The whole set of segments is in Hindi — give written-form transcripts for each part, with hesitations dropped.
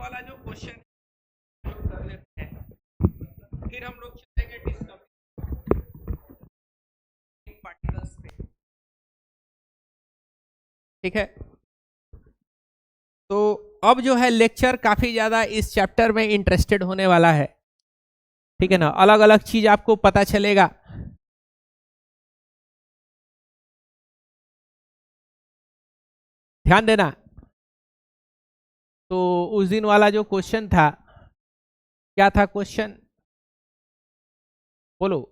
वाला जो क्वेश्चन कर लेते हैं, फिर हम लोग चलेंगे डिस्कवरी पार्टिकल्स पे। ठीक है, तो अब जो है लेक्चर काफी ज्यादा इस चैप्टर में इंटरेस्टेड होने वाला है। ठीक है ना, अलग अलग चीज आपको पता चलेगा। ध्यान देना। तो उस दिन वाला जो क्वेश्चन था, क्या था क्वेश्चन, बोलो।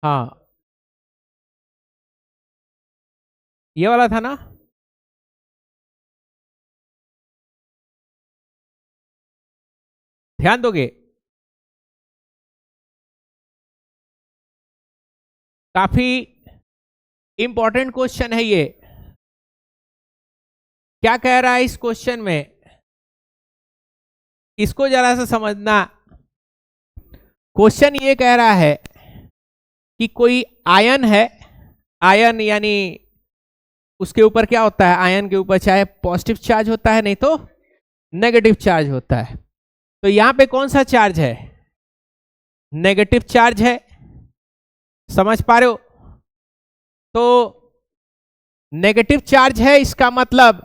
हाँ, ये वाला था ना। ध्यान दोगे, काफी इंपॉर्टेंट क्वेश्चन है ये। क्या कह रहा है इस क्वेश्चन में, इसको जरा सा समझना। क्वेश्चन ये कह रहा है कि कोई आयन है, आयन यानी उसके ऊपर क्या होता है, आयन के ऊपर चाहे पॉजिटिव चार्ज होता है नहीं तो नेगेटिव चार्ज होता है। तो यहां पे कौन सा चार्ज है, नेगेटिव चार्ज है। समझ पा रहे हो? तो नेगेटिव चार्ज है, इसका मतलब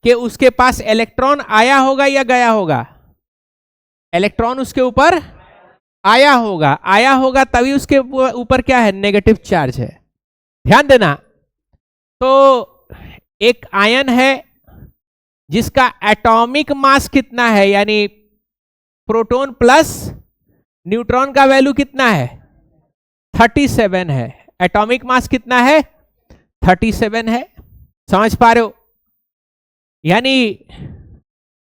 कि उसके पास इलेक्ट्रॉन आया होगा या गया होगा, इलेक्ट्रॉन उसके ऊपर आया होगा, आया होगा तभी उसके ऊपर क्या है, नेगेटिव चार्ज है। ध्यान देना। तो एक आयन है जिसका एटॉमिक मास कितना है, यानी प्रोटॉन प्लस न्यूट्रॉन का वैल्यू कितना है, 37 है। एटॉमिक मास कितना है, 37 है। समझ पा रहे हो? यानी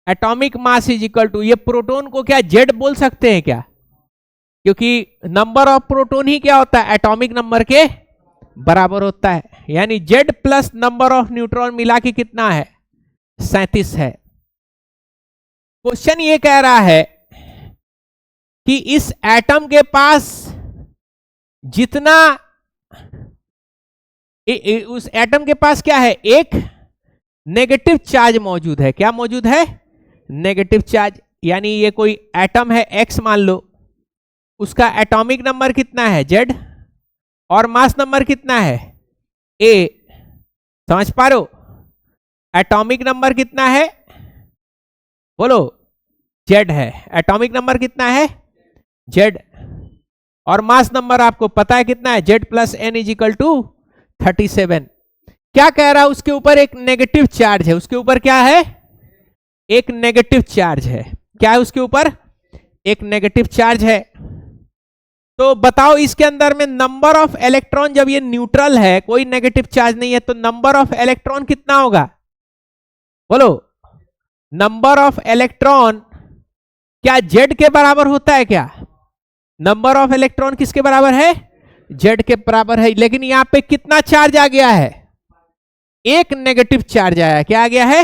atomic mass is equal to, ये प्रोटॉन को क्या जेड बोल सकते हैं क्या, क्योंकि नंबर ऑफ प्रोटॉन ही क्या होता है, एटॉमिक नंबर के बराबर होता है। यानी Z plus number of neutron मिला के कितना है, 37 है। क्वेश्चन ये कह रहा है कि इस एटम के पास जितना उस एटम के पास क्या है, एक नेगेटिव चार्ज मौजूद है। क्या मौजूद है, नेगेटिव चार्ज। यानी ये कोई एटम है एक्स मान लो, उसका एटॉमिक नंबर कितना है, जेड, और मास नंबर कितना है, ए। समझ पा रहे हो? एटॉमिक नंबर कितना है, बोलो, जेड है। एटॉमिक नंबर कितना है, जेड, और मास नंबर आपको पता है कितना है, Z plus N is equal to 37। क्या कह रहा है, उसके ऊपर एक नेगेटिव चार्ज है। उसके ऊपर क्या है, एक नेगेटिव चार्ज है। क्या है उसके ऊपर, एक नेगेटिव चार्ज है। तो बताओ इसके अंदर में नंबर ऑफ इलेक्ट्रॉन, जब ये न्यूट्रल है, कोई नेगेटिव चार्ज नहीं है, तो नंबर ऑफ इलेक्ट्रॉन कितना होगा, बोलो। नंबर ऑफ इलेक्ट्रॉन क्या जेड के बराबर होता है क्या, नंबर ऑफ इलेक्ट्रॉन किसके बराबर है, जेड के बराबर है। लेकिन यहां पे कितना चार्ज आ गया है, एक नेगेटिव चार्ज आया। क्या आ गया है,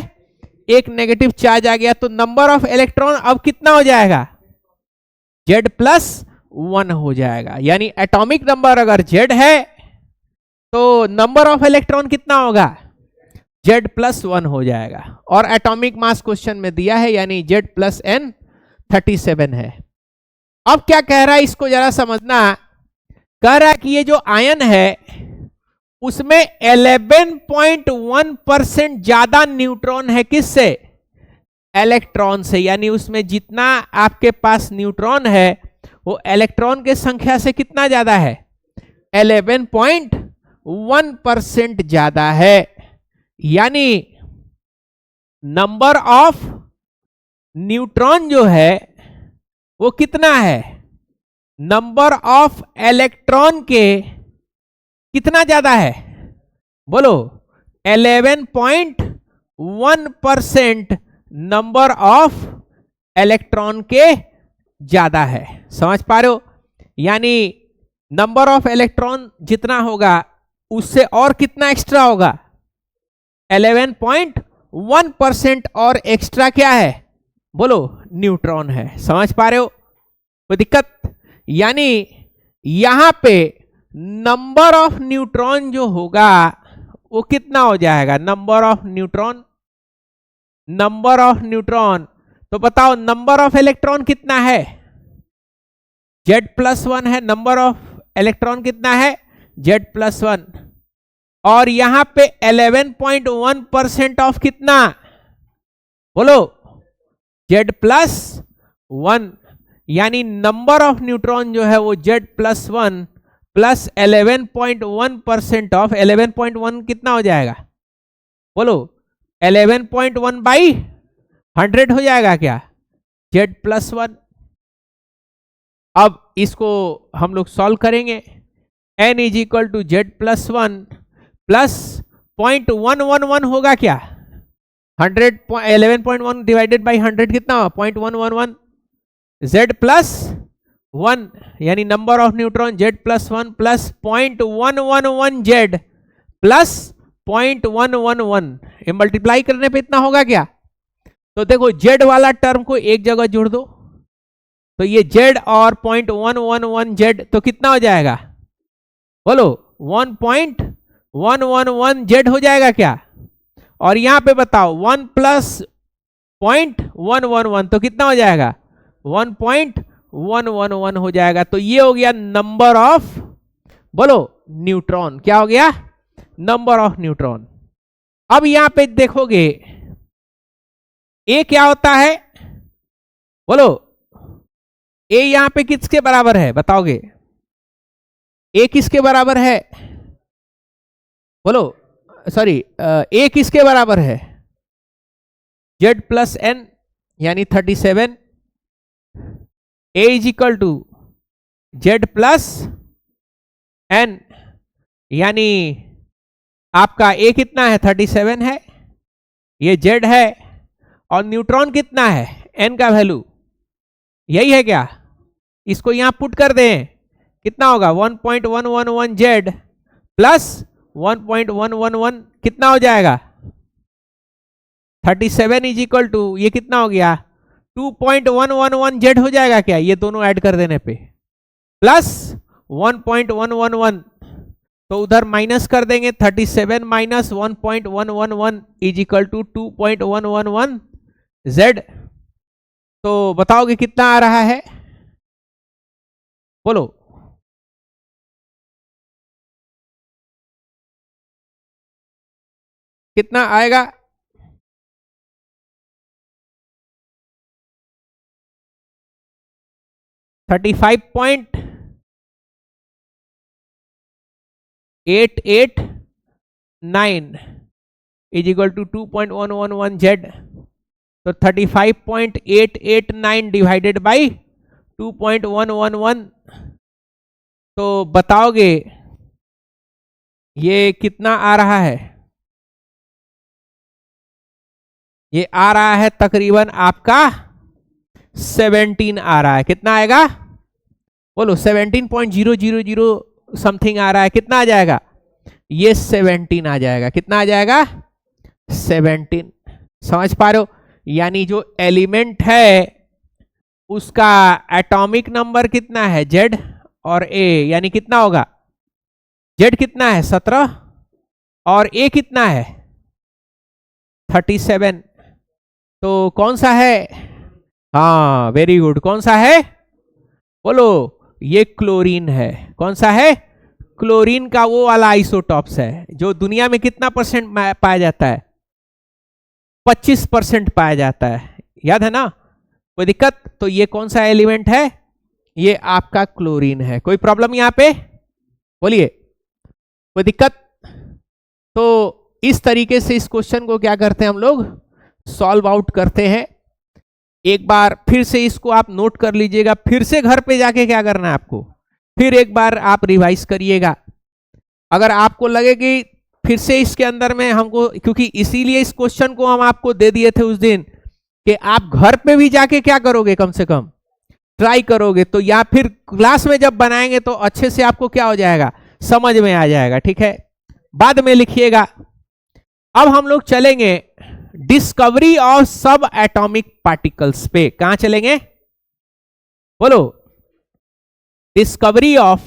एक नेगेटिव चार्ज आ गया। तो नंबर ऑफ इलेक्ट्रॉन अब कितना हो जाएगा, जेड प्लस 1 हो जाएगा। यानी एटॉमिक नंबर अगर जेड है तो नंबर ऑफ इलेक्ट्रॉन कितना होगा, जेड प्लस 1 हो जाएगा। और एटॉमिक मास क्वेश्चन में दिया है, यानी जेड प्लस एन 37 है। अब क्या कह रहा है, इसको जरा समझना। कह रहा है कि ये जो आयन है उसमें 11.1% ज्यादा न्यूट्रॉन है, किससे, इलेक्ट्रॉन से। यानी उसमें जितना आपके पास न्यूट्रॉन है वो इलेक्ट्रॉन के संख्या से कितना ज्यादा है, 11.1% ज्यादा है। यानी नंबर ऑफ न्यूट्रॉन जो है वो कितना है, नंबर ऑफ इलेक्ट्रॉन के कितना ज्यादा है, बोलो, 11.1% नंबर ऑफ इलेक्ट्रॉन के ज्यादा है। समझ पा रहे हो? यानी नंबर ऑफ इलेक्ट्रॉन जितना होगा उससे और कितना एक्स्ट्रा होगा, 11.1% और एक्स्ट्रा क्या है, बोलो न्यूट्रॉन है। समझ पा रहे हो? कोई दिक्कत? यानी यहां पे नंबर ऑफ न्यूट्रॉन जो होगा वो कितना हो जाएगा? Number of neutron, number of neutron. तो बताओ नंबर ऑफ इलेक्ट्रॉन कितना है? Z+1 है। नंबर ऑफ इलेक्ट्रॉन कितना है? Z+1। और यहां पे 11.1% ऑफ कितना? बोलो Z+1। यानी नंबर ऑफ न्यूट्रॉन जो है वो Z+1 प्लस 11.1% ऑफ 11.1 कितना हो जाएगा? बोलो 11.1 बाई 100 हो जाएगा क्या? Z+1। अब इसको हम लोग सॉल्व करेंगे। n is equal to Z+1 plus 0.111 होगा क्या? 11.1 डिवाइडेड बाई 100 कितना? 0.111। Z+1 यानी number of neutron Z+1 plus 0.111 Z plus 0.111, ये मल्टीप्लाई करने पे इतना होगा क्या? तो देखो Z वाला टर्म को एक जगह जोड़ दो, तो ये Z और 0.111 Z तो कितना हो जाएगा? बोलो 1.111 Z हो जाएगा क्या? और यहां पे बताओ 1 प्लस 0.111 तो कितना हो जाएगा? 1.111 हो जाएगा। तो ये हो गया नंबर ऑफ, बोलो न्यूट्रॉन। क्या हो गया? Number of neutron. अब यहां पे देखोगे ए क्या होता है? बोलो ए यहां पे किसके बराबर है? बताओगे ए किसके बराबर है? बोलो सॉरी, ए किसके बराबर है? Z+n यानी 37। ए इज इक्वल टू Z+n यानी आपका ए कितना है? 37 है, ये Z है, और न्यूट्रॉन कितना है? n का वैल्यू यही है क्या? इसको यहां पुट कर दें, कितना होगा? 1.111 Z प्लस 1.111 कितना हो जाएगा? 37 इज इक्वल टू ये कितना हो गया? 2.111 Z हो जाएगा क्या? ये दोनों ऐड कर देने पे प्लस 1.111, तो उधर माइनस कर देंगे। 37 minus 1.111 is equal to 2.111 Z। तो बताओगे कितना आ रहा है? बोलो कितना आएगा? $35.889 इज इक्वल टू 2.111 Z। तो 35.889 डिवाइडेड बाई 2.111, तो बताओगे ये कितना आ रहा है? ये आ रहा है तकरीबन आपका 17 आ रहा है। कितना आएगा? बोलो 17.000 समथिंग आ रहा है। कितना आ जाएगा? ये 17 आ जाएगा। कितना आ जाएगा? 17। समझ पा रहे हो? यानी जो एलिमेंट है उसका एटॉमिक नंबर कितना है? Z और A, यानी कितना होगा? Z कितना है? 17 और A कितना है? 37। तो कौन सा है? हाँ वेरी गुड, कौन सा है? बोलो ये क्लोरीन है। कौन सा है? क्लोरीन का वो वाला आइसोटॉप्स है जो दुनिया में कितना परसेंट पाया जाता है? 25% पाया जाता है, याद है ना? कोई दिक्कत? तो ये कौन सा एलिमेंट है? ये आपका क्लोरीन है। कोई प्रॉब्लम यहां पे? बोलिए कोई दिक्कत? तो इस तरीके से इस क्वेश्चन को क्या करते हैं हम लोग? सॉल्व आउट करते हैं। एक बार फिर से इसको आप नोट कर लीजिएगा, फिर से घर पे जाके क्या करना है आपको, फिर एक बार आप रिवाइज करिएगा। अगर आपको लगे कि फिर से इसके अंदर में हमको, क्योंकि इसीलिए इस क्वेश्चन को हम आपको दे दिए थे उस दिन कि आप घर पे भी जाके क्या करोगे, कम से कम ट्राई करोगे, तो या फिर क्लास में जब बनाएंगे तो अच्छे से आपको क्या हो जाएगा, समझ में आ जाएगा। ठीक है, बाद में लिखिएगा। अब हम लोग चलेंगे डिस्कवरी ऑफ सब एटॉमिक पार्टिकल्स पे कहां चलेंगे? बोलो, डिस्कवरी ऑफ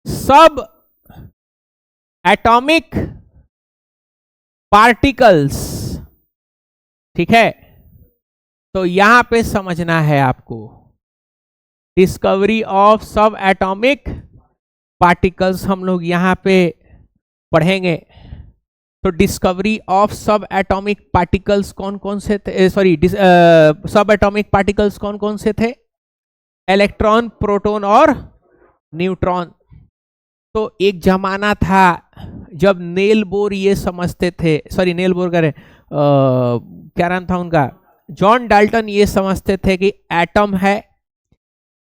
सब एटॉमिक पार्टिकल्स। ठीक है, तो यहां पे समझना है आपको, डिस्कवरी ऑफ सब एटॉमिक पार्टिकल्स हम लोग यहां पे पढ़ेंगे। तो डिस्कवरी ऑफ सब एटॉमिक पार्टिकल्स कौन कौन से थे? सॉरी, सब एटॉमिक पार्टिकल्स कौन कौन से थे? इलेक्ट्रॉन, प्रोटॉन और न्यूट्रॉन। तो एक जमाना था जब नेल बोर ये समझते थे, सॉरी नेल बोर करें, क्या नाम था उनका, जॉन डाल्टन ये समझते थे कि एटम है,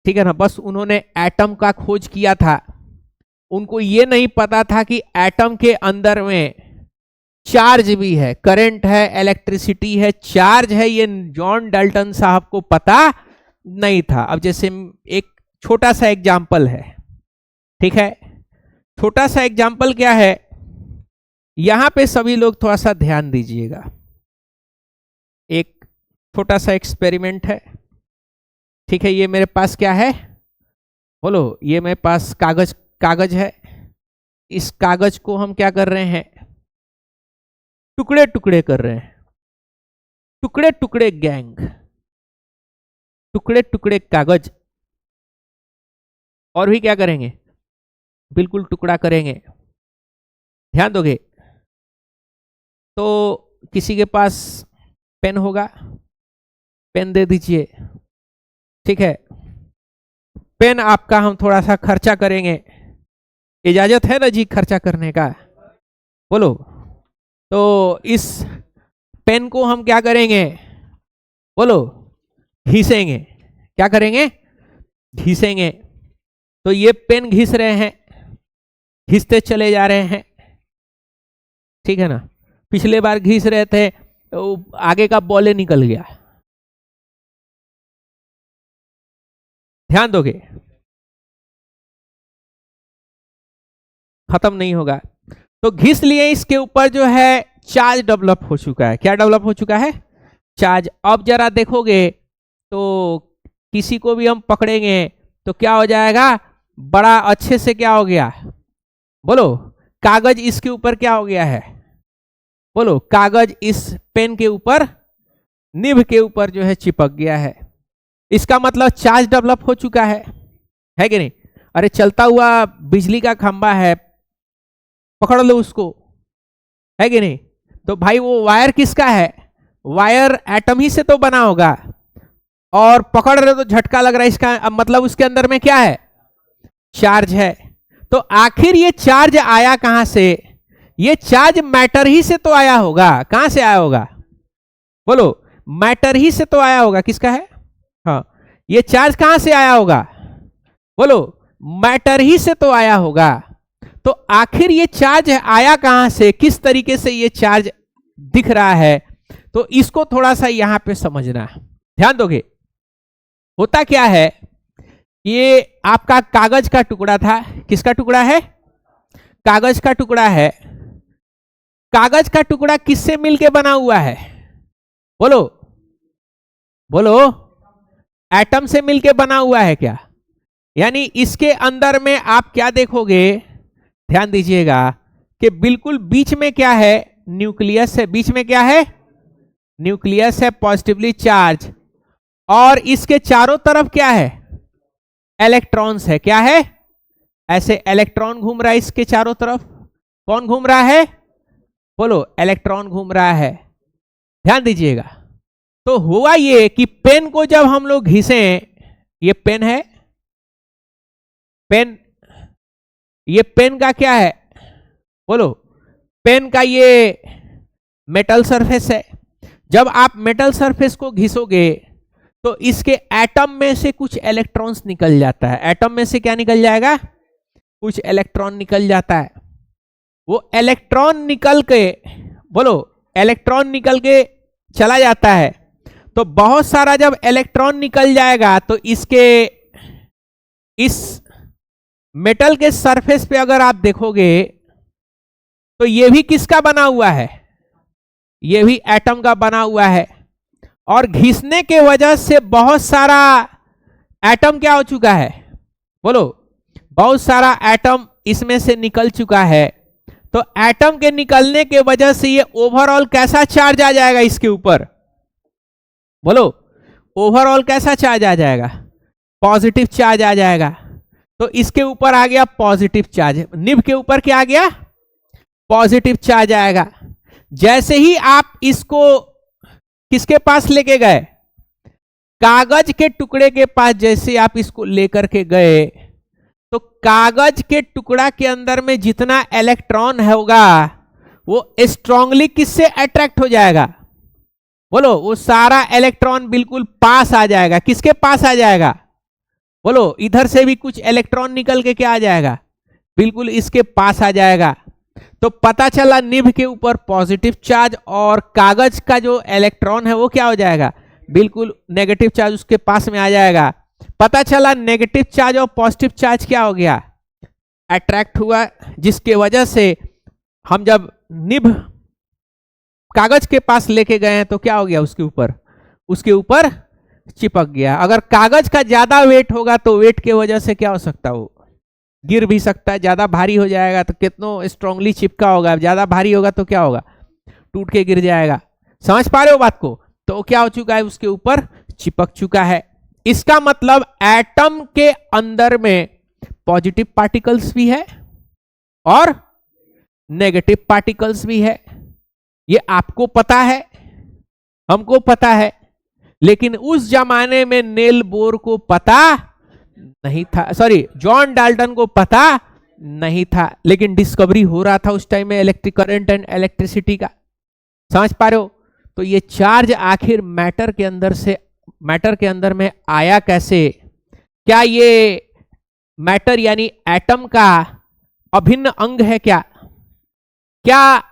ठीक है ना, बस उन्होंने एटम का खोज किया था। उनको ये नहीं पता था कि एटम के अंदर में चार्ज भी है, करंट है, इलेक्ट्रिसिटी है, चार्ज है, ये जॉन डाल्टन साहब को पता नहीं था। अब जैसे एक छोटा सा एग्जाम्पल है, ठीक है, छोटा सा एग्जाम्पल क्या है, यहां पे सभी लोग थोड़ा सा ध्यान दीजिएगा। एक छोटा सा एक्सपेरिमेंट है, ठीक है, ये मेरे पास क्या है, बोलो, ये मेरे पास कागज है। इस कागज को हम क्या कर रहे हैं? टुकड़े टुकड़े कर रहे हैं, टुकड़े टुकड़े गैंग, टुकड़े टुकड़े कागज। और भी क्या करेंगे? बिल्कुल टुकड़ा करेंगे। ध्यान दोगे तो किसी के पास पेन होगा, पेन दे दीजिए, ठीक है, पेन आपका हम थोड़ा सा खर्चा करेंगे, इजाजत है ना जी खर्चा करने का? बोलो, तो इस पेन को हम क्या करेंगे? बोलो, घिसेंगे। क्या करेंगे? घिसेंगे। तो ये पेन घिस रहे हैं, घिसते चले जा रहे हैं, ठीक है ना। पिछले बार घिस रहे थे तो आगे का बॉले निकल गया। ध्यान दोगे, खत्म नहीं होगा। तो घिस लिए, इसके ऊपर जो है चार्ज डेवलप हो चुका है। क्या डेवलप हो चुका है? चार्ज। अब जरा देखोगे तो किसी को भी हम पकड़ेंगे तो क्या हो जाएगा? बड़ा अच्छे से क्या हो गया? बोलो, कागज इसके ऊपर क्या हो गया है? बोलो, कागज इस पेन के ऊपर, निब के ऊपर जो है चिपक गया है। इसका मतलब चार्ज डेवलप हो चुका है कि नहीं? अरे चलता हुआ बिजली का खंभा है, पकड़ लो उसको, है कि नहीं? तो भाई वो वायर किसका है? वायर एटम ही से तो बना होगा, और पकड़ रहे हो तो झटका लग रहा है, इसका मतलब उसके अंदर में क्या है? चार्ज है। तो आखिर ये चार्ज आया कहां से? ये चार्ज मैटर ही से तो आया होगा। कहां से आया होगा? बोलो, मैटर ही से तो आया होगा। किसका है? हाँ, ये चार्ज कहां से आया होगा? बोलो, मैटर ही से तो आया होगा। तो आखिर ये चार्ज आया कहां से? किस तरीके से ये चार्ज दिख रहा है? तो इसको थोड़ा सा यहां पे समझना है। ध्यान दोगे, होता क्या है, ये आपका कागज का टुकड़ा था। किसका टुकड़ा है? कागज का टुकड़ा है। कागज का टुकड़ा किससे मिलके बना हुआ है? बोलो बोलो, एटम से मिलके बना हुआ है क्या? यानी इसके अंदर में आप क्या देखोगे, ध्यान दीजिएगा, कि बिल्कुल बीच में क्या है? न्यूक्लियस है। बीच में क्या है? न्यूक्लियस है, पॉजिटिवली चार्ज, और इसके चारों तरफ क्या है? इलेक्ट्रॉन्स है। क्या है? ऐसे इलेक्ट्रॉन घूम रहा है इसके चारों तरफ। कौन घूम रहा है? बोलो, इलेक्ट्रॉन घूम रहा है। ध्यान दीजिएगा। तो हुआ ये कि पेन को जब हम लोग घिसे, ये पेन है, पेन, ये पेन का क्या है? बोलो, पेन का ये मेटल सरफेस है। जब आप मेटल सरफेस को घिसोगे तो इसके एटम में से कुछ इलेक्ट्रॉन्स निकल जाता है। एटम में से क्या निकल जाएगा? कुछ इलेक्ट्रॉन निकल जाता है। वो इलेक्ट्रॉन निकल के, बोलो, इलेक्ट्रॉन निकल के चला जाता है। तो बहुत सारा जब इलेक्ट्रॉन निकल जाएगा तो इसके, इस मेटल के सरफेस पे अगर आप देखोगे तो ये भी किसका बना हुआ है, ये भी एटम का बना हुआ है, और घिसने के वजह से बहुत सारा एटम क्या हो चुका है, बोलो, बहुत सारा एटम इसमें से निकल चुका है। तो एटम के निकलने के वजह से ये ओवरऑल कैसा चार्ज आ जाएगा इसके ऊपर, बोलो, ओवरऑल कैसा चार्ज आ जाएगा, पॉजिटिव चार्ज आ जाएगा। तो इसके ऊपर आ गया पॉजिटिव चार्ज, निब के ऊपर क्या आ गया, पॉजिटिव चार्ज आएगा। जैसे ही आप इसको किसके पास लेके गए, कागज के टुकड़े के पास, जैसे आप इसको लेकर के गए तो कागज के टुकड़ा के अंदर में जितना इलेक्ट्रॉन होगा वो स्ट्रांगली किससे अट्रैक्ट हो जाएगा, बोलो, वो सारा इलेक्ट्रॉन बिल्कुल पास आ जाएगा। किसके पास आ जाएगा, बोलो, इधर से भी कुछ इलेक्ट्रॉन निकल के क्या आ जाएगा, बिल्कुल इसके पास आ जाएगा। तो पता चला निब के ऊपर पॉजिटिव चार्ज और कागज का जो इलेक्ट्रॉन है वो क्या हो जाएगा, बिल्कुल नेगेटिव चार्ज उसके पास में आ जाएगा। पता चला नेगेटिव चार्ज और पॉजिटिव चार्ज क्या हो गया, अट्रैक्ट हुआ, जिसके वजह से हम जब निब कागज के पास लेके गए हैं तो क्या हो गया, उसके ऊपर चिपक गया। अगर कागज का ज्यादा वेट होगा तो वेट के वजह से क्या हो सकता है, वो गिर भी सकता है, ज्यादा भारी हो जाएगा तो कितना स्ट्रांगली चिपका होगा, ज्यादा भारी होगा तो क्या होगा, टूट के गिर जाएगा। समझ पा रहे हो बात को, तो क्या हो चुका है, उसके ऊपर चिपक चुका है। इसका मतलब एटम के अंदर में पॉजिटिव पार्टिकल्स भी है और नेगेटिव पार्टिकल्स भी है। ये आपको पता है, हमको पता है, लेकिन उस जमाने में नेल बोर को पता नहीं था, सॉरी, जॉन डाल्टन को पता नहीं था, लेकिन डिस्कवरी हो रहा था उस टाइम में इलेक्ट्रिक करंट एंड इलेक्ट्रिसिटी का। समझ पा रहे हो, तो ये चार्ज आखिर मैटर के अंदर में आया कैसे, क्या ये मैटर यानी एटम का अभिन्न अंग है क्या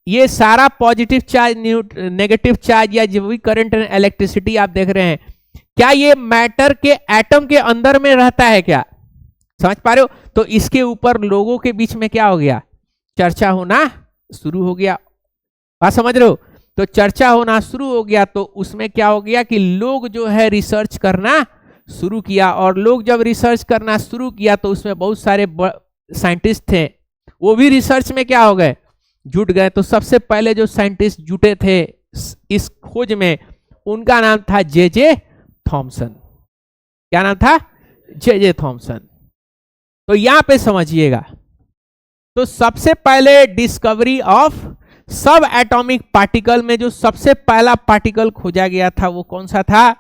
ये सारा पॉजिटिव चार्ज, नेगेटिव चार्ज या जो भी करंट एंड इलेक्ट्रिसिटी आप देख रहे हैं, क्या ये मैटर के एटम के अंदर में रहता है क्या, समझ पा रहे हो। तो इसके ऊपर लोगों के बीच में क्या हो गया, चर्चा होना शुरू हो गया, बात समझ रहे हो। तो चर्चा होना शुरू हो गया तो उसमें क्या हो गया कि लोग जो है रिसर्च करना शुरू किया, और लोग जब रिसर्च करना शुरू किया तो उसमें बहुत सारे साइंटिस्ट थे, वो भी रिसर्च में क्या हो गए, जुट गए। तो सबसे पहले जो साइंटिस्ट जुटे थे इस खोज में, उनका नाम था जे थॉमसन। क्या नाम था, जे थॉमसन। तो यहां पे समझिएगा, तो सबसे पहले डिस्कवरी ऑफ सब एटॉमिक पार्टिकल में जो सबसे पहला पार्टिकल खोजा गया था वो कौन सा था,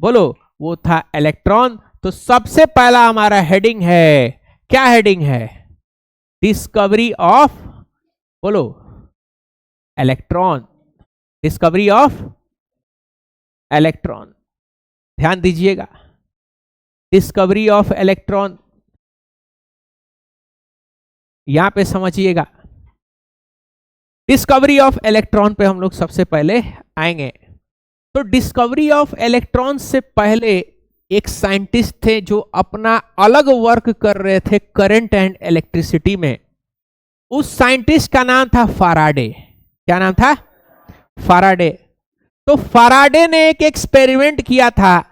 बोलो, वो था इलेक्ट्रॉन। तो सबसे पहला हमारा हेडिंग है, क्या हेडिंग है, डिस्कवरी ऑफ, बोलो, इलेक्ट्रॉन, डिस्कवरी ऑफ इलेक्ट्रॉन। ध्यान दीजिएगा, डिस्कवरी ऑफ इलेक्ट्रॉन, यहां पे समझिएगा। डिस्कवरी ऑफ इलेक्ट्रॉन पे हम लोग सबसे पहले आएंगे। तो डिस्कवरी ऑफ इलेक्ट्रॉन से पहले एक साइंटिस्ट थे जो अपना अलग वर्क कर रहे थे करंट एंड इलेक्ट्रिसिटी में। उस साइंटिस्ट का नाम था फाराडे। क्या नाम था, फाराडे। तो फाराडे ने एक एक्सपेरिमेंट किया था,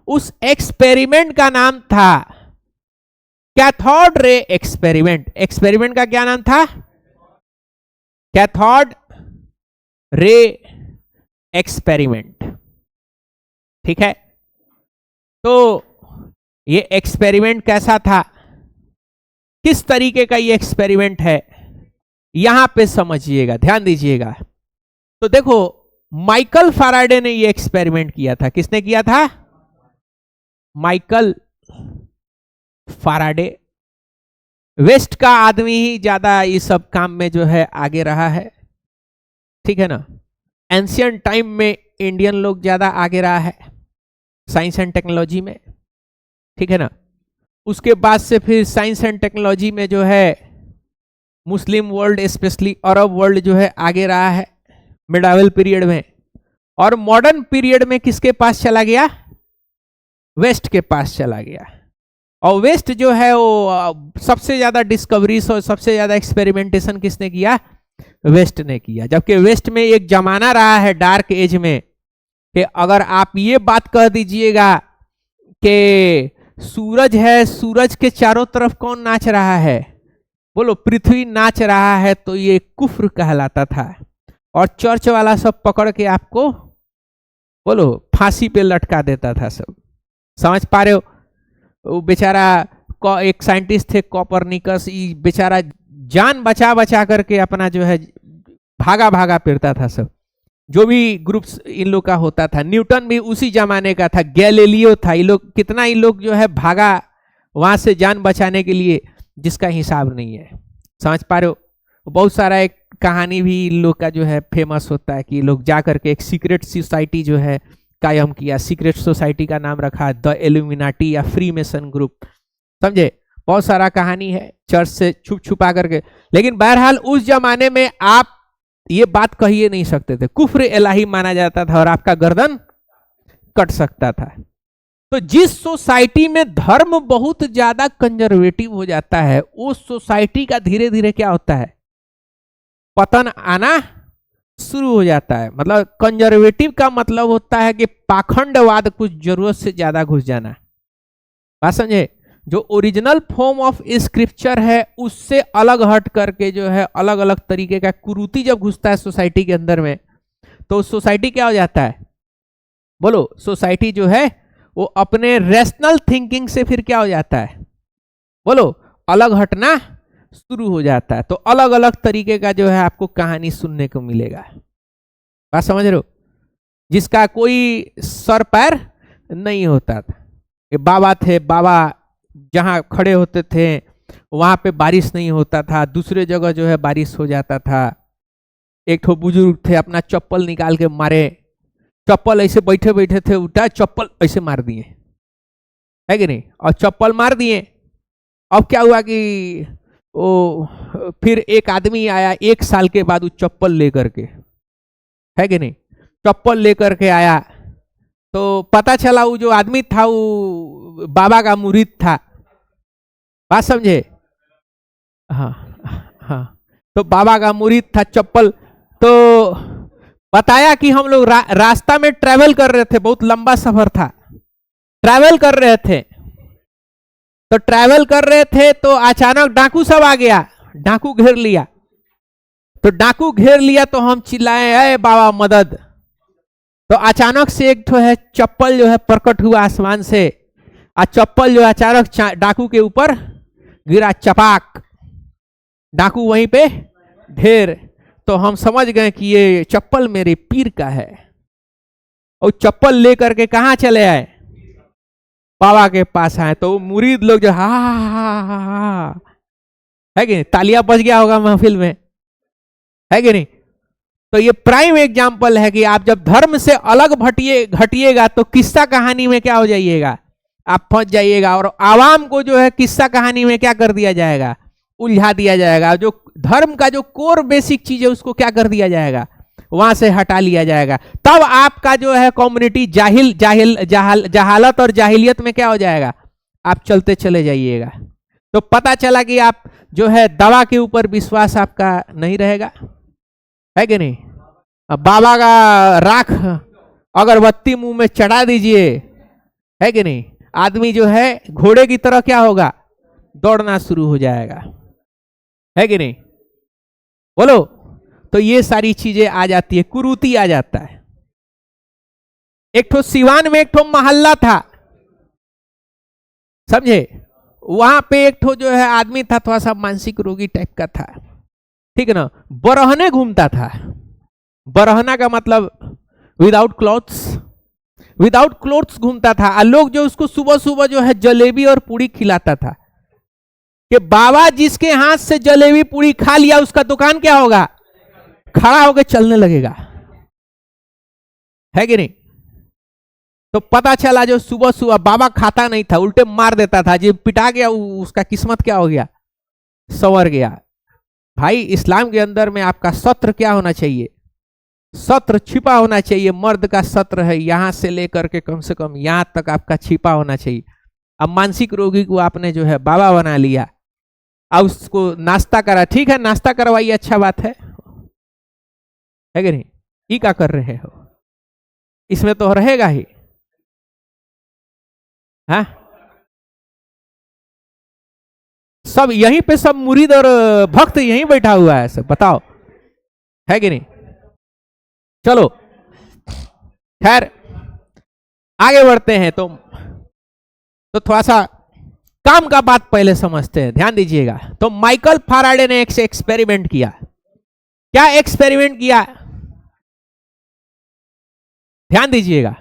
उस एक्सपेरिमेंट का नाम था कैथोड रे एक्सपेरिमेंट। एक्सपेरिमेंट का क्या नाम था, कैथोड रे एक्सपेरिमेंट। ठीक है, तो ये एक्सपेरिमेंट कैसा था, किस तरीके का ये एक्सपेरिमेंट है, यहां पे समझिएगा, ध्यान दीजिएगा। तो देखो, माइकल फाराडे ने ये एक्सपेरिमेंट किया था। किसने किया था, माइकल फाराडे। वेस्ट का आदमी ही ज्यादा इस सब काम में जो है आगे रहा है, ठीक है ना। एंशियंट टाइम में इंडियन लोग ज्यादा आगे रहा है साइंस एंड टेक्नोलॉजी में, ठीक है ना। उसके बाद से फिर साइंस एंड टेक्नोलॉजी में जो है मुस्लिम वर्ल्ड, स्पेशली अरब वर्ल्ड जो है आगे रहा है मिडावल पीरियड में। और मॉडर्न पीरियड में किसके पास चला गया, वेस्ट के पास चला गया। और वेस्ट जो है वो सबसे ज्यादा डिस्कवरीज और सबसे ज्यादा एक्सपेरिमेंटेशन किसने किया? वेस्ट ने किया। जबकि वेस्ट में एक जमाना रहा है डार्क एज में कि अगर आप ये बात कह दीजिएगा कि सूरज है, सूरज के चारों तरफ कौन नाच रहा है? बोलो, पृथ्वी नाच रहा है, तो ये कुफ्र कहलाता था। और चर्च वाला सब पकड़ के आपको बोलो फांसी पे लटका देता था सब। समझ पा रहे हो? वो बेचारा एक साइंटिस्ट थे कॉपरनिकस, बेचारा जान बचा बचा करके अपना जो है भागा भागा फिरता था सब। जो भी ग्रुप्स इन लोग का होता था, न्यूटन भी उसी जमाने का था, गैलीलियो था, ये लोग कितना इन लोग जो है भागा वहां से जान बचाने के लिए, जिसका हिसाब नहीं है। समझ पा रहे हो? बहुत सारा एक कहानी भी इन लोग का जो है फेमस होता है कि लोग जा करके एक सीक्रेट सोसाइटी जो है कायम किया। सीक्रेट सोसाइटी का नाम रखा द इल्यूमिनाटी या फ्री मेसन ग्रुप। समझे? बहुत सारा कहानी है चर्च से छुप छुपा करके। लेकिन बहरहाल उस जमाने में आप ये बात कहिए नहीं सकते थे, कुफ्र इलाही माना जाता था और आपका गर्दन कट सकता था। तो जिस सोसाइटी में धर्म बहुत ज्यादा कंजर्वेटिव हो जाता है, उस सोसाइटी का धीरे धीरे क्या होता है? पतन आना शुरू हो जाता है। मतलब कंजर्वेटिव का मतलब होता है कि पाखंडवाद कुछ जरूरत से ज्यादा घुस जाना। बात समझे? जो ओरिजिनल फॉर्म ऑफ स्क्रिप्चर है उससे अलग हट करके जो है अलग अलग तरीके का कुरीति जब घुसता है सोसाइटी के अंदर में, तो सोसाइटी क्या हो जाता है? बोलो, सोसाइटी जो है वो अपने रैशनल थिंकिंग से फिर क्या हो जाता है? बोलो, अलग हटना शुरू हो जाता है। तो अलग अलग तरीके का जो है आपको कहानी सुनने को मिलेगा। बात समझ रहे हो? जिसका कोई सर पैर नहीं होता था। ये बाबा थे, बाबा जहां खड़े होते थे वहां पे बारिश नहीं होता था, दूसरे जगह जो है बारिश हो जाता था। एक ठो बुजुर्ग थे, अपना चप्पल निकाल के मारे, चप्पल ऐसे बैठे बैठे थे, उठा चप्पल ऐसे मार दिए, है कि नहीं? और चप्पल मार दिए। अब क्या हुआ कि वो फिर एक आदमी आया 1 साल के बाद, वो चप्पल लेकर के, है कि नहीं? चप्पल लेकर के आया तो पता चला वो जो आदमी था वो बाबा का मुरीद था। बात समझे? हाँ हाँ, तो बाबा का मुरीद था। चप्पल तो बताया कि हम लोग रास्ता में ट्रैवल कर रहे थे, बहुत लंबा सफर था, ट्रैवल कर रहे थे। तो ट्रैवल कर रहे थे तो अचानक डाकू सब आ गया, डाकू घेर लिया। तो डाकू घेर लिया तो हम चिल्लाए, अरे बाबा मदद। तो अचानक से एक तो है चप्पल जो है प्रकट हुआ आसमान से, और चप्पल जो अचानक डाकू के ऊपर गिरा, चपाक, डाकू वहीं पे ढेर। तो हम समझ गए कि ये चप्पल मेरे पीर का है। और चप्पल लेकर के कहां चले आए? बाबा के पास आए। तो मुरीद लोग जो हा है कि नहीं, तालियां बज गया होगा महफिल में, है कि नहीं? तो ये प्राइम एग्जाम्पल है कि आप जब धर्म से अलग घटिएगा तो किस्सा कहानी में क्या हो जाइएगा? आप फंस जाइएगा। और आवाम को जो है किस्सा कहानी में क्या कर दिया जाएगा? उलझा दिया जाएगा। जो धर्म का जो कोर बेसिक चीज है उसको क्या कर दिया जाएगा? वहां से हटा लिया जाएगा। तब आपका जो है कम्युनिटी जहालत और जाहिलियत में क्या हो जाएगा? आप चलते चले जाइएगा। तो पता चला कि आप जो है दवा के ऊपर विश्वास आपका नहीं रहेगा, है कि नहीं? बाबा का राख अगरबत्ती मुंह में चढ़ा दीजिए, है कि नहीं? आदमी जो है घोड़े की तरह क्या होगा? दौड़ना शुरू हो जाएगा, है कि नहीं? बोलो। तो ये सारी चीजें आ जाती है, कुरीति आ जाता है। एक ठो सिवान में एक ठो मोहल्ला था, समझे? वहां पे एक ठो जो है आदमी था, थोड़ा सा मानसिक रोगी टाइप का था, ठीक है ना? बरहने घूमता था। बरहना का मतलब विदाउट क्लोथ्स घूमता था। और लोग जो उसको सुबह सुबह जो है जलेबी और पूड़ी खिलाता था कि बाबा जिसके हाथ से जलेबी पूड़ी खा लिया उसका दुकान क्या होगा? खड़ा होकर चलने लगेगा, है कि नहीं? तो पता चला जो सुबह सुबह बाबा खाता नहीं था, उल्टे मार देता था। जो पिटा गया उसका किस्मत क्या हो गया? संवर गया। भाई इस्लाम के अंदर में आपका सत्र क्या होना चाहिए? सत्र छिपा होना चाहिए। मर्द का सत्र है यहां से लेकर के कम से कम यहां तक आपका छिपा होना चाहिए। अब मानसिक रोगी को आपने जो है बाबा बना लिया, अब उसको नाश्ता करा, ठीक है नाश्ता करवाइए, अच्छा बात है कि नहीं? ये क्या कर रहे हो, इसमें तो रहेगा ही। हाँ सब यहीं पे, सब मुरीद और भक्त यहीं बैठा हुआ है सब, बताओ है कि नहीं? चलो खैर आगे बढ़ते हैं। तो थोड़ा सा काम का बात पहले समझते हैं, ध्यान दीजिएगा। तो माइकल फैराडे ने एक एक्सपेरिमेंट किया। क्या एक्सपेरिमेंट किया, ध्यान दीजिएगा।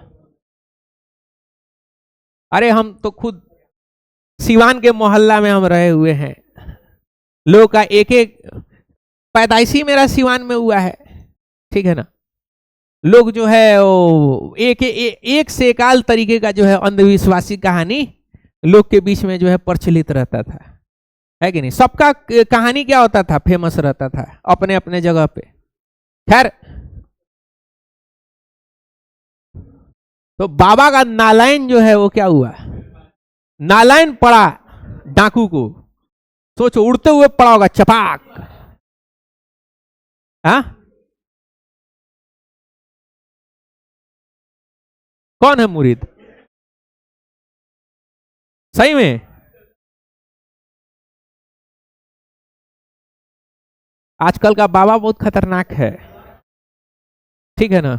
अरे हम तो खुद सिवान के मोहल्ला में हम रहे हुए हैं, लोग का एक एक पैदाइशी मेरा सिवान में हुआ है, ठीक है ना। लोग जो है वो एक से एकाल तरीके का जो है अंधविश्वासी कहानी लोग के बीच में जो है प्रचलित रहता था, है कि नहीं? सबका कहानी क्या होता था, फेमस रहता था अपने अपने जगह पे। खैर तो बाबा का नालायन जो है वो क्या हुआ, नालायन पड़ा डाकू को, सोचो उड़ते हुए पड़ा होगा चपाक। हाँ कौन है मुरीद, सही में? आजकल का बाबा बहुत खतरनाक है, ठीक है ना।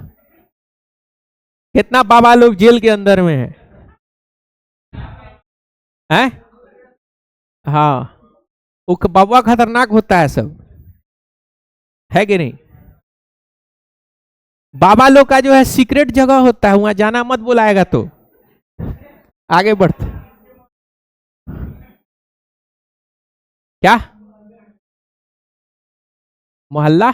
कितना बाबा लोग जेल के अंदर में है? हाँ वो बाबा खतरनाक होता है सब, है कि नहीं? बाबा लोग का जो है सीक्रेट जगह होता है, वहां जाना मत बुलाएगा तो। आगे बढ़ते, क्या मोहल्ला,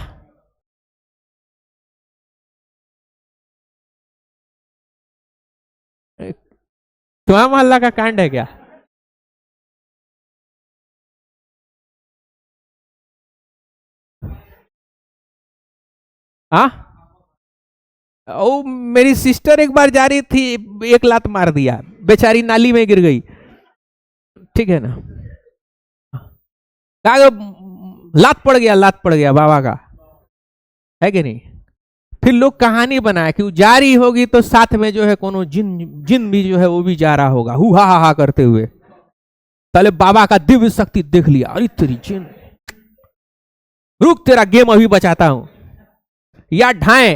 तुम्हारा मोहल्ला का कांड है क्या? हाँ ओ मेरी सिस्टर एक बार जा रही थी, एक लात मार दिया, बेचारी नाली में गिर गई, ठीक है ना। लात पड़ गया, लात पड़ गया बाबा का, है कि नहीं? फिर लोग कहानी बनाए कि जा रही होगी तो साथ में जो है कोनो जिन जिन भी जो है वो भी जा रहा होगा, हु हा करते हुए। पहले बाबा का दिव्य शक्ति देख लिया, अरे तेरी जिन, रुक तेरा गेम अभी बचाता हूं, या ढाए,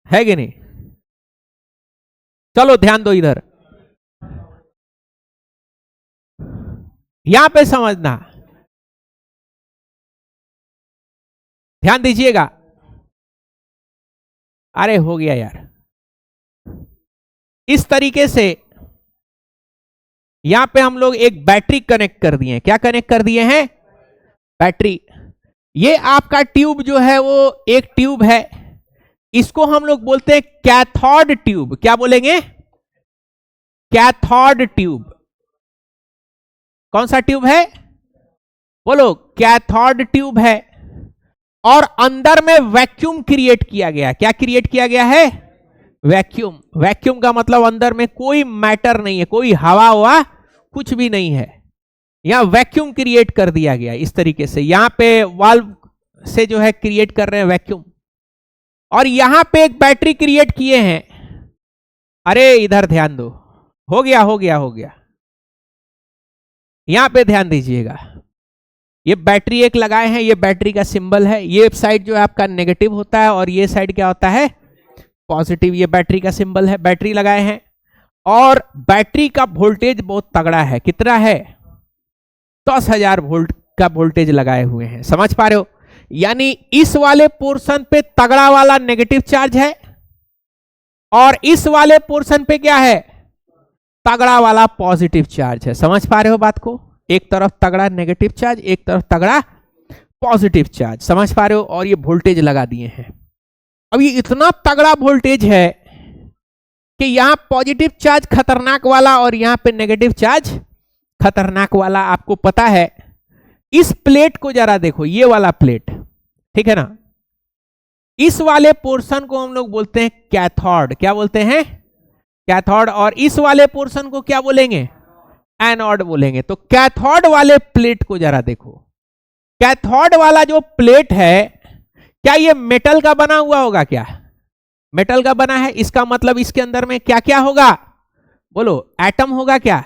है कि नहीं? चलो ध्यान दो इधर, यहां पे समझना, ध्यान दीजिएगा। अरे हो गया यार, इस तरीके से यहां पे हम लोग एक बैटरी कनेक्ट कर दिए हैं। क्या कनेक्ट कर दिए हैं? बैटरी। ये आपका ट्यूब जो है वो एक ट्यूब है, इसको हम लोग बोलते हैं कैथोड ट्यूब। क्या बोलेंगे? Cathode tube. कौन सा ट्यूब है? बोलो, कैथोड ट्यूब है। और अंदर में वैक्यूम क्रिएट किया गया। क्या क्रिएट किया गया है? वैक्यूम। वैक्यूम का मतलब अंदर में कोई मैटर नहीं है, कोई हवा हुआ कुछ भी नहीं है, यहां वैक्यूम क्रिएट कर दिया गया इस तरीके से। यहां पे वाल्व से जो है क्रिएट कर रहे हैं वैक्यूम, और यहां पे एक बैटरी क्रिएट किए हैं। अरे इधर ध्यान दो, हो गया हो गया हो गया, यहां पे ध्यान दीजिएगा। ये बैटरी एक लगाए हैं, ये बैटरी का सिंबल है। ये साइड जो है आपका नेगेटिव होता है और ये साइड क्या होता है? पॉजिटिव। ये बैटरी का सिंबल है, बैटरी लगाए हैं। और बैटरी का वोल्टेज बहुत तगड़ा है। कितना है? 10,000 वोल्ट का वोल्टेज लगाए हुए हैं। समझ पा रहे हो? यानी इस वाले पोर्शन पे तगड़ा वाला नेगेटिव चार्ज है और इस वाले पोर्शन पे क्या है? तगड़ा वाला पॉजिटिव चार्ज है। समझ पा रहे हो बात को? एक तरफ तगड़ा नेगेटिव चार्ज, एक तरफ तगड़ा पॉजिटिव चार्ज। समझ पा रहे हो? और ये वोल्टेज लगा दिए हैं। अब ये इतना तगड़ा वोल्टेज है कि यहां पॉजिटिव चार्ज खतरनाक वाला और यहां पे नेगेटिव चार्ज खतरनाक वाला। आपको पता है, इस प्लेट को जरा देखो, ये वाला प्लेट, ठीक है ना, इस वाले पोर्शन को हम लोग बोलते हैं कैथोड। क्या बोलते हैं? कैथोड, और इस वाले पोर्शन को क्या बोलेंगे, एनोड बोलेंगे। तो कैथोड वाले प्लेट को जरा देखो, कैथोड वाला जो प्लेट है क्या ये मेटल का बना हुआ होगा, क्या मेटल का बना है? इसका मतलब इसके अंदर में क्या क्या होगा, बोलो, एटम होगा, क्या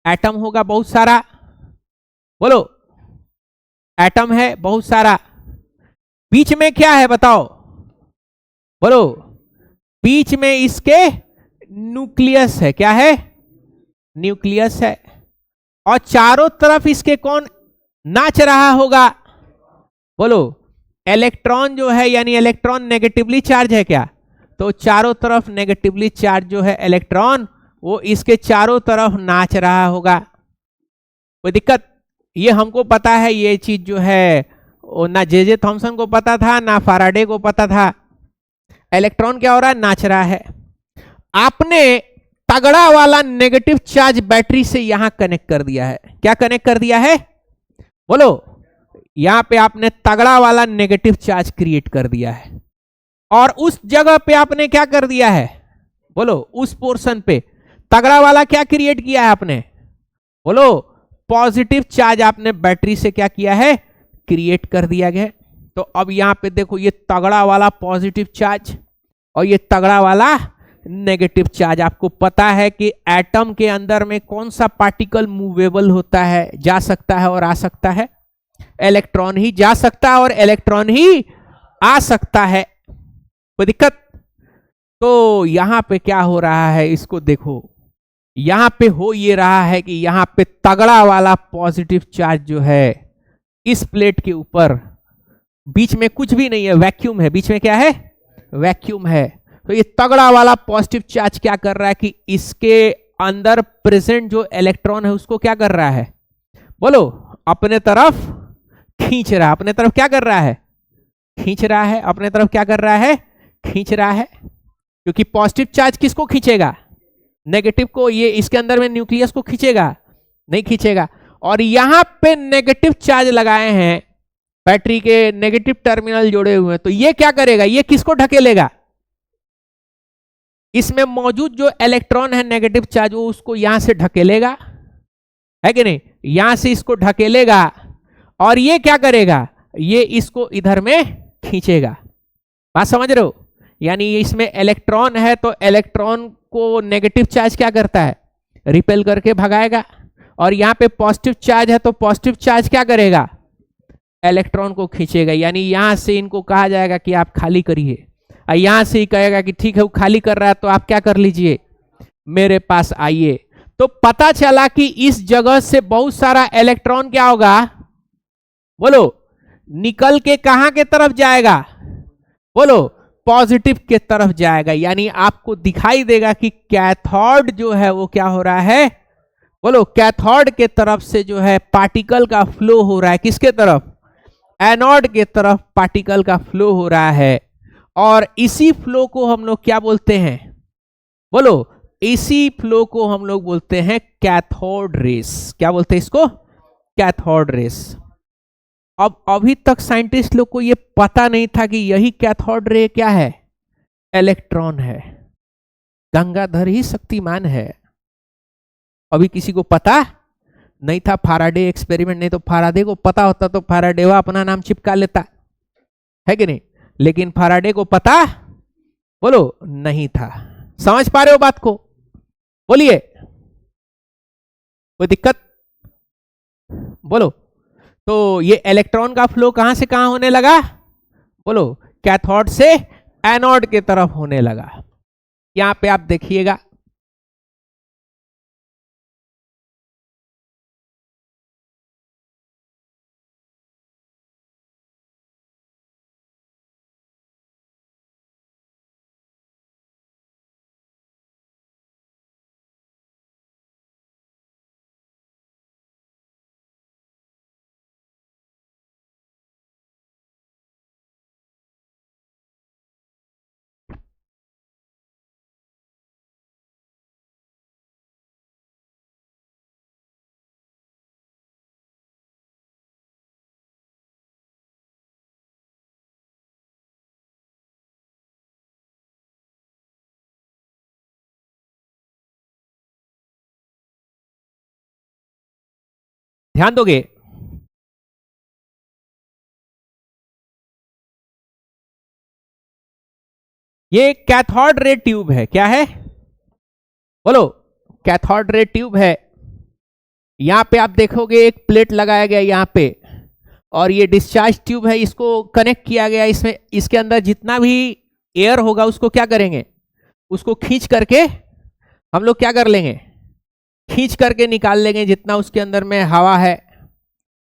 एटम होगा बहुत सारा, बोलो, एटम है बहुत सारा। बीच में क्या है बताओ, बोलो, बीच में इसके न्यूक्लियस है, क्या है, न्यूक्लियस है। और चारों तरफ इसके कौन नाच रहा होगा, बोलो, इलेक्ट्रॉन जो है, यानी इलेक्ट्रॉन नेगेटिवली चार्ज है क्या, तो चारों तरफ नेगेटिवली चार्ज जो है इलेक्ट्रॉन, वो इसके चारों तरफ नाच रहा होगा। कोई दिक्कत, ये हमको पता है, ये चीज जो है वो ना जे थॉमसन को पता था ना फैराडे को पता था। इलेक्ट्रॉन क्या हो रहा है, नाच रहा है। आपने तगड़ा वाला नेगेटिव चार्ज बैटरी से यहां कनेक्ट कर दिया है, क्या कनेक्ट कर दिया है, बोलो, यहां पे आपने तगड़ा वाला नेगेटिव चार्ज क्रिएट कर दिया है। और उस जगह पे आपने क्या कर दिया है, बोलो, उस पोर्शन पे तगड़ा वाला क्या क्रिएट किया है आपने, बोलो, पॉजिटिव चार्ज आपने बैटरी से क्या किया है, क्रिएट कर दिया गया। तो अब यहां पे देखो, ये तगड़ा वाला पॉजिटिव चार्ज और ये तगड़ा वाला नेगेटिव चार्ज। आपको पता है कि एटम के अंदर में कौन सा पार्टिकल मूवेबल होता है, जा सकता है और आ सकता है, इलेक्ट्रॉन ही जा सकता है और इलेक्ट्रॉन ही आ सकता है। कोई दिक्कत, तो यहां पे क्या हो रहा है, इसको देखो, यहां पे हो ये रहा है कि यहां पे तगड़ा वाला पॉजिटिव चार्ज जो है इस प्लेट के ऊपर, बीच में कुछ भी नहीं है, वैक्यूम है, बीच में क्या है, वैक्यूम है। तो ये तगड़ा वाला पॉजिटिव चार्ज क्या कर रहा है कि इसके अंदर प्रेजेंट जो इलेक्ट्रॉन है उसको क्या कर रहा है, बोलो, अपने तरफ खींच रहा है। अपने तरफ क्या कर रहा है, खींच रहा है, अपने तरफ क्या कर रहा है, खींच रहा है। क्योंकि पॉजिटिव चार्ज किसको खींचेगा, नेगेटिव को, ये इसके अंदर में न्यूक्लियस को खींचेगा, नहीं खींचेगा। और यहां पे नेगेटिव चार्ज लगाए हैं, बैटरी के नेगेटिव टर्मिनल जोड़े हुए हैं, तो ये क्या करेगा, ये किसको ढकेलेगा, इसमें मौजूद जो इलेक्ट्रॉन है नेगेटिव चार्ज, वो उसको यहां से ढकेलेगा, है कि नहीं, यहां से इसको ढकेलेगा। और ये क्या करेगा, ये इसको इधर में खींचेगा। बात समझ रहे हो, यानी इसमें इलेक्ट्रॉन है तो इलेक्ट्रॉन को नेगेटिव चार्ज क्या करता है, रिपेल करके भगाएगा। और यहां पे पॉजिटिव चार्ज है तो पॉजिटिव चार्ज क्या करेगा, इलेक्ट्रॉन को खींचेगा। यानी यहां से इनको कहा जाएगा कि आप खाली करिए, और यहां से ही कहेगा कि ठीक है वो खाली कर रहा है तो आप क्या कर लीजिए, मेरे पास आइए। तो पता चला कि इस जगह से बहुत सारा इलेक्ट्रॉन क्या होगा, बोलो, निकल के कहां के तरफ जाएगा, बोलो, पॉजिटिव के तरफ जाएगा। यानी आपको दिखाई देगा कि कैथोड जो है वो क्या हो रहा है, बोलो, कैथोड के तरफ से जो है पार्टिकल का फ्लो हो रहा है, किसके तरफ, एनोड के तरफ पार्टिकल का फ्लो हो रहा है। और इसी फ्लो को हम लोग क्या बोलते हैं, बोलो, इसी फ्लो को हम लोग बोलते हैं कैथोड रेस। क्या बोलते हैं इसको, कैथोड रेस। अब अभी तक साइंटिस्ट लोग को यह पता नहीं था कि यही कैथोड रे क्या है, इलेक्ट्रॉन है। गंगाधर ही शक्तिमान है, अभी किसी को पता नहीं था। फैराडे एक्सपेरिमेंट, नहीं तो फैराडे को पता होता तो फैराडे अपना नाम चिपका लेता, है कि नहीं, लेकिन फैराडे को पता, बोलो, नहीं था। समझ पा रहे हो बात को, बोलिए, कोई दिक्कत, बोलो। तो ये इलेक्ट्रॉन का फ्लो कहां से कहां होने लगा, बोलो, कैथोड से एनोड के तरफ होने लगा। यहां पे आप देखिएगा, ध्यान दोगे। ये कैथोड रे ट्यूब है, क्या है बोलो, कैथोड रे ट्यूब है। यहां पे आप देखोगे एक प्लेट लगाया गया यहां पे, और ये डिस्चार्ज ट्यूब है, इसको कनेक्ट किया गया। इसमें इसके अंदर जितना भी एयर होगा उसको क्या करेंगे, उसको खींच करके हम लोग क्या कर लेंगे, खींच करके निकाल लेंगे। जितना उसके अंदर में हवा है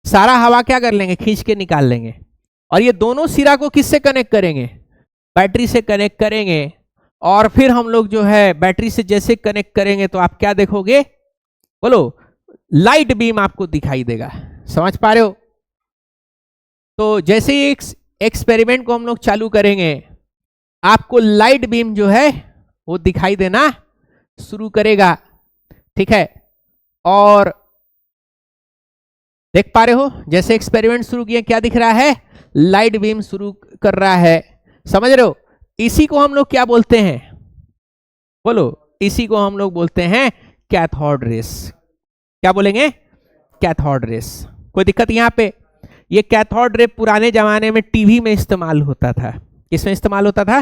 सारा हवा क्या कर लेंगे, खींच के निकाल लेंगे। और ये दोनों सिरा को किससे कनेक्ट करेंगे, बैटरी से कनेक्ट करेंगे। और फिर हम लोग जो है बैटरी से जैसे कनेक्ट करेंगे तो आप क्या देखोगे बोलो, लाइट बीम आपको दिखाई देगा। समझ पा रहे हो। तो जैसे ही एक्सपेरिमेंट को हम लोग चालू करेंगे आपको लाइट बीम जो है वो दिखाई देना शुरू करेगा, ठीक है। और देख पा रहे हो जैसे एक्सपेरिमेंट शुरू किए क्या दिख रहा है, लाइट बीम शुरू कर रहा है। समझ रहे हो। इसी को हम लोग क्या बोलते हैं बोलो, इसी को हम लोग बोलते हैं कैथोड रेस। क्या बोलेंगे, कैथोड रेस। कोई दिक्कत यहां पे। ये कैथोड रे पुराने जमाने में टीवी में इस्तेमाल होता था। किसमें इस्तेमाल होता था,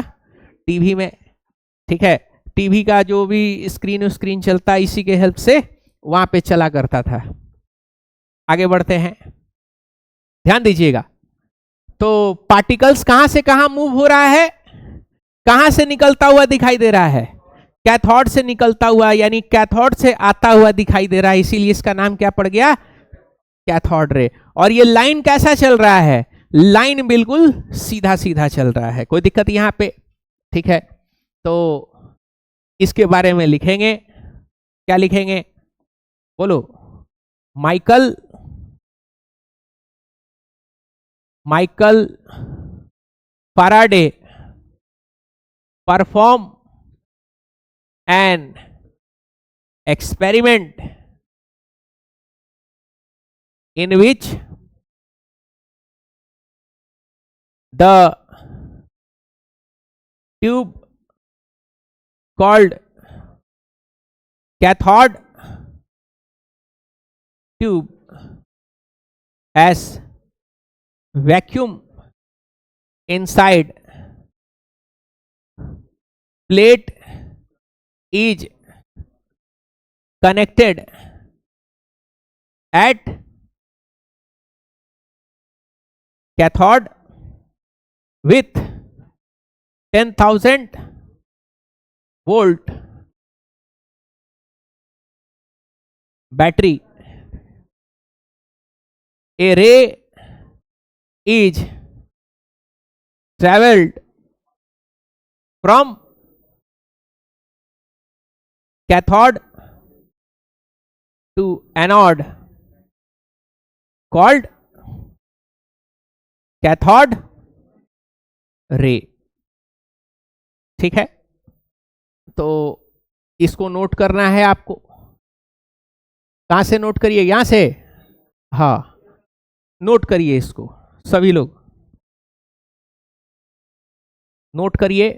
टीवी में, ठीक है। टीवी का जो भी स्क्रीन चलता है इसी के हेल्प से वहां पे चला करता था। आगे बढ़ते हैं, ध्यान दीजिएगा। तो पार्टिकल्स कहां से कहां मूव हो रहा है, कहां से निकलता हुआ दिखाई दे रहा है, कैथोड से निकलता हुआ, यानी कैथोड से आता हुआ दिखाई दे रहा है। इसीलिए इसका नाम क्या पड़ गया, कैथोड रे। और ये लाइन कैसा चल रहा है, लाइन बिल्कुल सीधा सीधा चल रहा है। कोई दिक्कत यहां पे, ठीक है। तो इसके बारे में लिखेंगे, क्या लिखेंगे बोलो, Michael Faraday perform an experiment in which the tube called cathode tube has vacuum inside plate is connected at cathode with 10,000 volt battery. A ray is traveled from cathode to anode called cathode ray, ठीक है। तो इसको नोट करना है आपको। कहां से नोट करिए, यहां से, हाँ नोट करिए इसको, सभी लोग नोट करिए।